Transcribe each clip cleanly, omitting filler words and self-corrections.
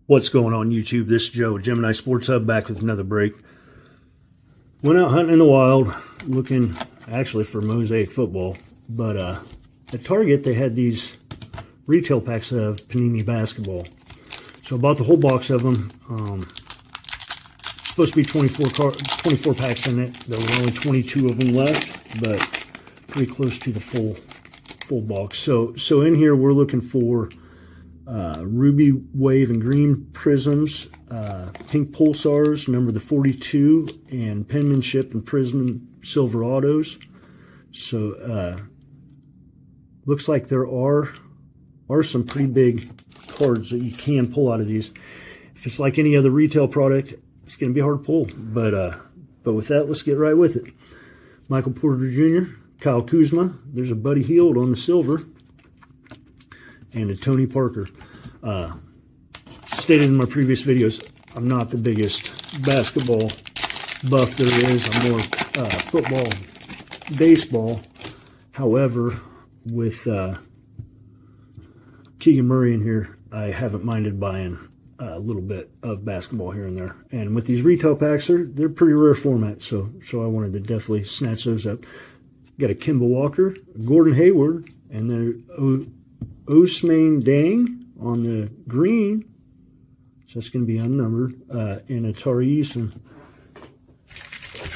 What's going on YouTube? This is Joe, Gemini Sports Hub, back with another break. Went out hunting in the wild, looking actually for mosaic football, but at Target they had these retail packs of Panini basketball. So I bought the whole box of them. Supposed to be 24 packs in it. There were only 22 of them left, but pretty close to the full box. So in here we're looking for ruby wave and green prisms, pink pulsars, number the 42, and penmanship and Prizm silver autos. So looks like there are some pretty big cards that you can pull out of these. If it's like any other retail product, it's going to be hard to pull. But with that, let's get right with it. Michael Porter Jr., Kyle Kuzma. There's a Buddy Hield on the silver, and a Tony Parker. Stated in my previous videos, I'm not the biggest basketball buff there is. I'm more football, baseball. However, with Keegan Murray in here, I haven't minded buying a little bit of basketball here and there. And with these retail packs, they're pretty rare format, so I wanted to definitely snatch those up. Got a Kimball Walker, Gordon Hayward, and then Ousmane Dang on the green. So that's going to be unnumbered. And a Tari. Try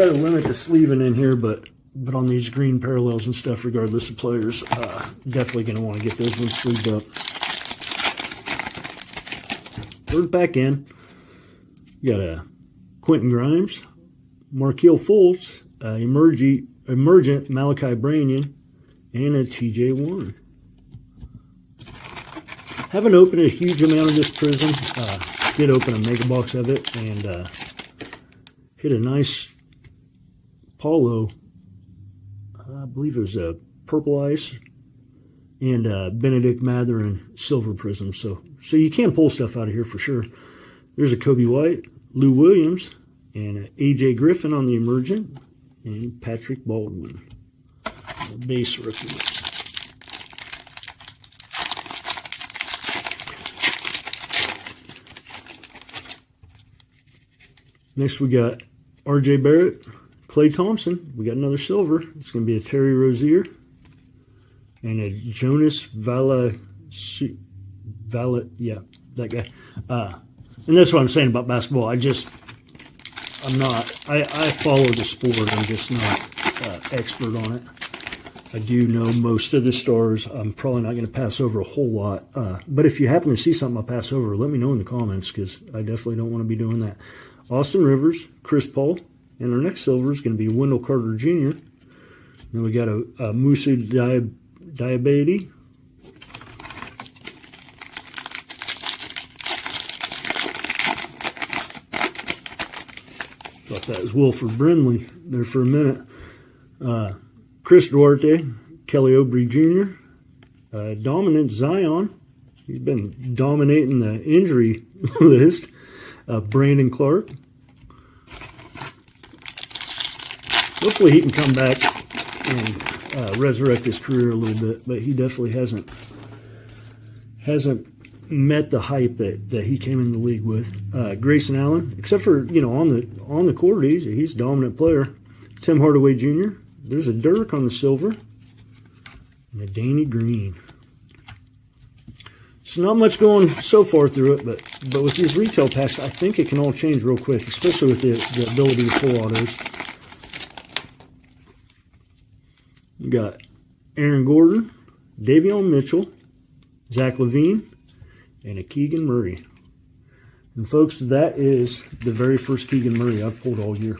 to limit the sleeving in here, but on these green parallels and stuff, regardless of players, definitely going to want to get those ones sleeved up. Third back in, you got a Quentin Grimes, Markelle Fultz, Emergent Malachi Branyan, and a TJ Warren. Haven't opened a huge amount of this Prizm. Did open a mega box of it and hit a nice Paulo. I believe it was a Purple Ice and Benedict Mathurin silver Prizm. So you can pull stuff out of here for sure. There's a Kobe White, Lou Williams, and a AJ Griffin on the Emergent, and Patrick Baldwin, base rookie. Next we got RJ Barrett, Klay Thompson. We got another silver. It's going to be a Terry Rozier and a Jonas yeah, that guy. And that's what I'm saying about basketball. I follow the sport. I'm just not expert on it. I do know most of the stars. I'm probably not going to pass over a whole lot. But if you happen to see something I pass over, let me know in the comments, because I definitely don't want to be doing that. Austin Rivers, Chris Paul, and our next silver is going to be Wendell Carter Jr. Then we got a Musa Diabaté. Thought that was Wilford Brimley there for a minute. Chris Duarte, Kelly Oubre Jr., Dominant Zion. He's been dominating the injury list. Brandon Clark. Hopefully he can come back and resurrect his career a little bit, but he definitely hasn't met the hype that he came in the league with. Grayson Allen, except for on the court, he's a dominant player. Tim Hardaway Jr. There's a Dirk on the silver and a Danny Green. So not much going so far through it, but with these retail packs, I think it can all change real quick, especially with the ability to pull autos. We got Aaron Gordon, Davion Mitchell, Zach LaVine, and a Keegan Murray. And folks, that is the very first Keegan Murray I've pulled all year.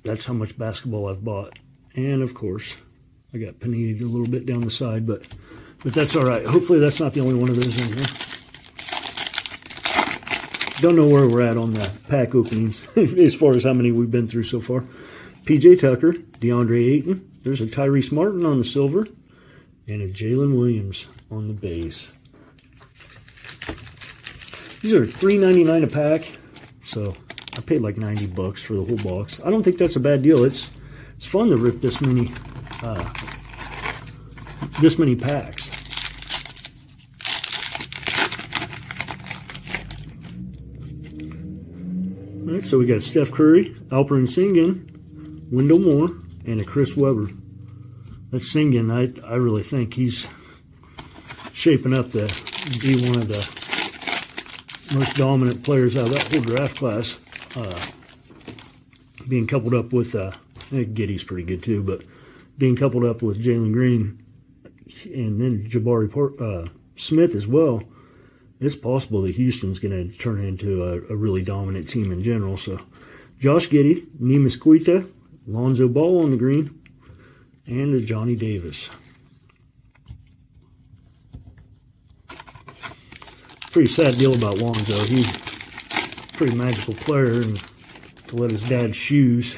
That's how much basketball I've bought. And of course, I got paninied a little bit down the side, but that's all right. Hopefully that's not the only one of those in here. Don't know where we're at on the pack openings as far as how many we've been through so far. PJ Tucker, DeAndre Ayton. There's a Tyrese Martin on the silver and a Jalen Williams on the base. These are $3.99 a pack, so I paid like $90 for the whole box. I don't think that's a bad deal. It's fun to rip this many packs. So we got Steph Curry, Alperen Sengun, Wendell Moore, and a Chris Webber. That's Sengun. I really think he's shaping up to be one of the most dominant players out of that whole draft class. Being coupled up with, Giddey's pretty good too, but being coupled up with Jalen Green and then Jabari Smith as well, it's possible that Houston's going to turn into a really dominant team in general. So Josh Giddey, Neemias Queta, Lonzo Ball on the green, and a Johnny Davis. Pretty sad deal about Lonzo. He's a pretty magical player, and to let his dad's shoes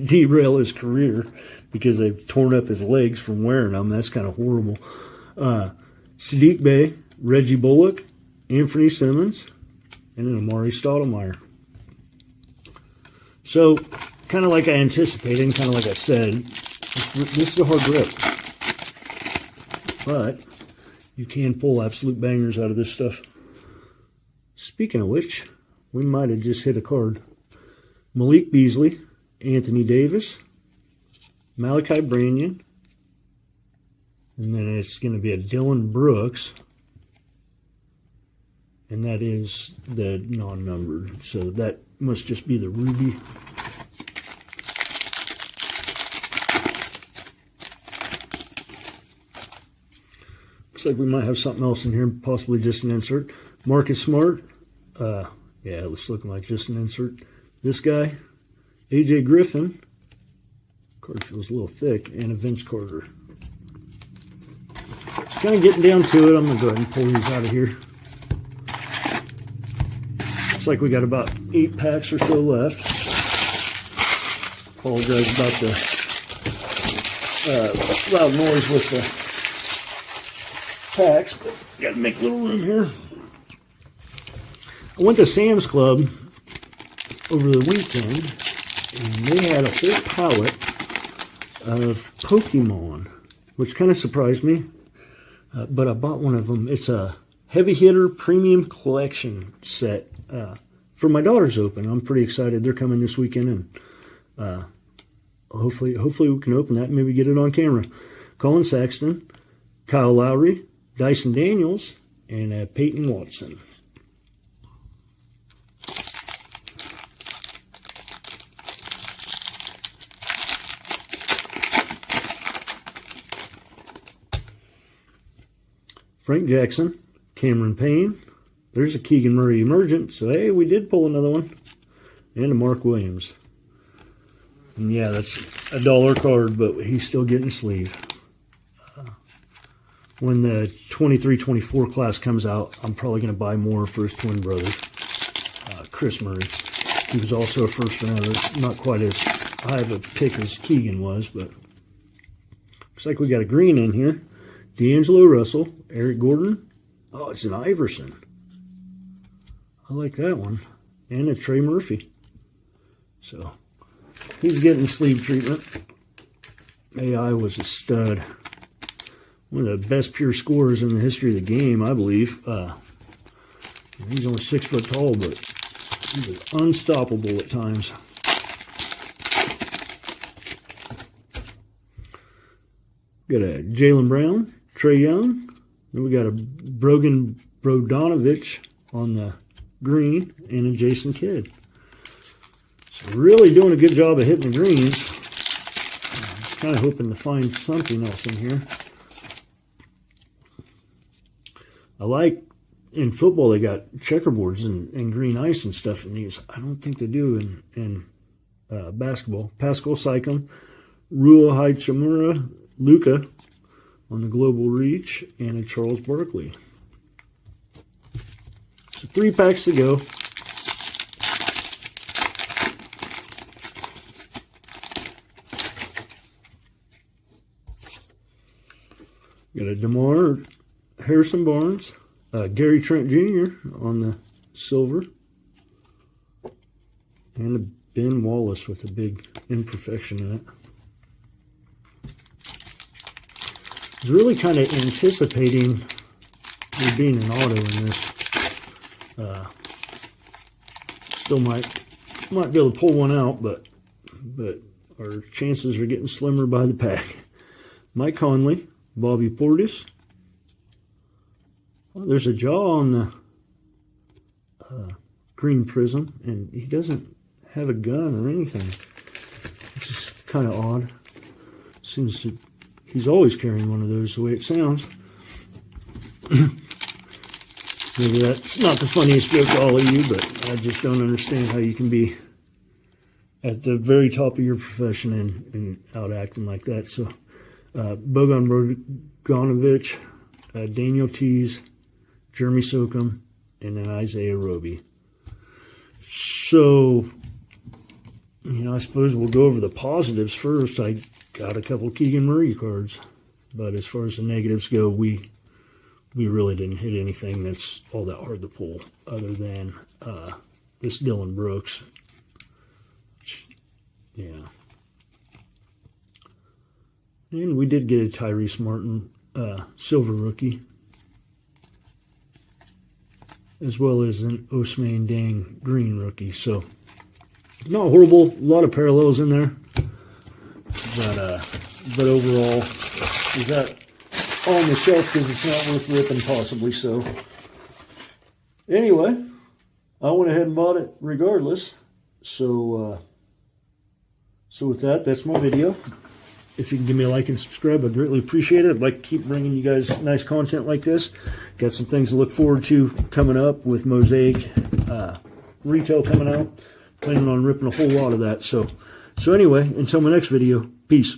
derail his career because they've torn up his legs from wearing them, that's kind of horrible. Sadiq Bey, Reggie Bullock, Anthony Simmons, and an Amari Stoudemire. So, kind of like I anticipated, and kind of like I said, this is a hard rip. But you can pull absolute bangers out of this stuff. Speaking of which, we might have just hit a card. Malik Beasley, Anthony Davis, Malachi Branyan, and then it's going to be a Dylan Brooks. And that is the non-numbered. So that must just be the Ruby. Looks like we might have something else in here, possibly just an insert. Marcus Smart. Yeah, it's looking like just an insert. This guy, AJ Griffin. Card feels a little thick. And a Vince Carter. Just kind of getting down to it. I'm going to go ahead and pull these out of here. Looks like we got about 8 packs or so left. Apologize about the loud noise with the packs, but got to make a little room here. I went to Sam's Club over the weekend, and they had a whole palette of Pokemon, which kind of surprised me, but I bought one of them. It's a Heavy Hitter Premium Collection set for my daughter's open. I'm pretty excited. They're coming this weekend, and hopefully we can open that and maybe get it on camera. Colin Sexton, Kyle Lowry, Dyson Daniels, and Peyton Watson. Frank Jackson, Cameron Payne. There's a Keegan Murray Emergent. So, hey, we did pull another one. And a Mark Williams. And yeah, that's a $1 card, but he's still getting a sleeve. When the 23-24 class comes out, I'm probably going to buy more for his twin brother, Chris Murray. He was also a first rounder. Not quite as high of a pick as Keegan was, but looks like we got a green in here. D'Angelo Russell, Eric Gordon. Oh, it's an Iverson. I like that one. And a Trey Murphy. So, he's getting sleeve treatment. AI was a stud. One of the best pure scorers in the history of the game, I believe. He's only 6 foot tall, but he was unstoppable at times. Got a Jaylen Brown, Trae Young. Then we got a Brogan Bogdanovic on the green and a Jason Kidd. So really doing a good job of hitting the greens. I'm kind of hoping to find something else in here. I like, in football, they got checkerboards and green ice and stuff in these. I don't think they do in basketball. Pascal Siakam, Rua Hachimura, Luka on the Global Reach, and a Charles Barkley. So 3 packs to go. Got a DeMar Harrison Barnes, Gary Trent Jr. on the silver, and a Ben Wallace with a big imperfection in it. I was really kind of anticipating there being an auto in this. Still might Might be able to pull one out, but our chances are getting slimmer by the pack. Mike Conley, Bobby Portis. Well, there's a jaw on the green Prizm, and he doesn't have a gun or anything, which is kind of odd. Seems that he's always carrying one of those, the way it sounds. Maybe that's not the funniest joke to all of you, but I just don't understand how you can be at the very top of your profession and out acting like that. So, Bogan Bogdanovic, Daniel Tease, Jeremy Sokum, and then Isaiah Roby. So, I suppose we'll go over the positives first. I got a couple Keegan Murray cards, but as far as the negatives go, we really didn't hit anything that's all that hard to pull, other than this Dylan Brooks. Yeah. And we did get a Tyrese Martin silver rookie, as well as an Ousmane Dang green rookie. So, not horrible. A lot of parallels in there. But overall, is that on the shelf because it's not worth ripping, possibly so. Anyway, I went ahead and bought it regardless. So with that, that's my video. If you can give me a like and subscribe, I'd greatly appreciate it. I'd like to keep bringing you guys nice content like this. Got some things to look forward to coming up with Mosaic retail coming out. Planning on ripping a whole lot of that. So anyway, until my next video, peace.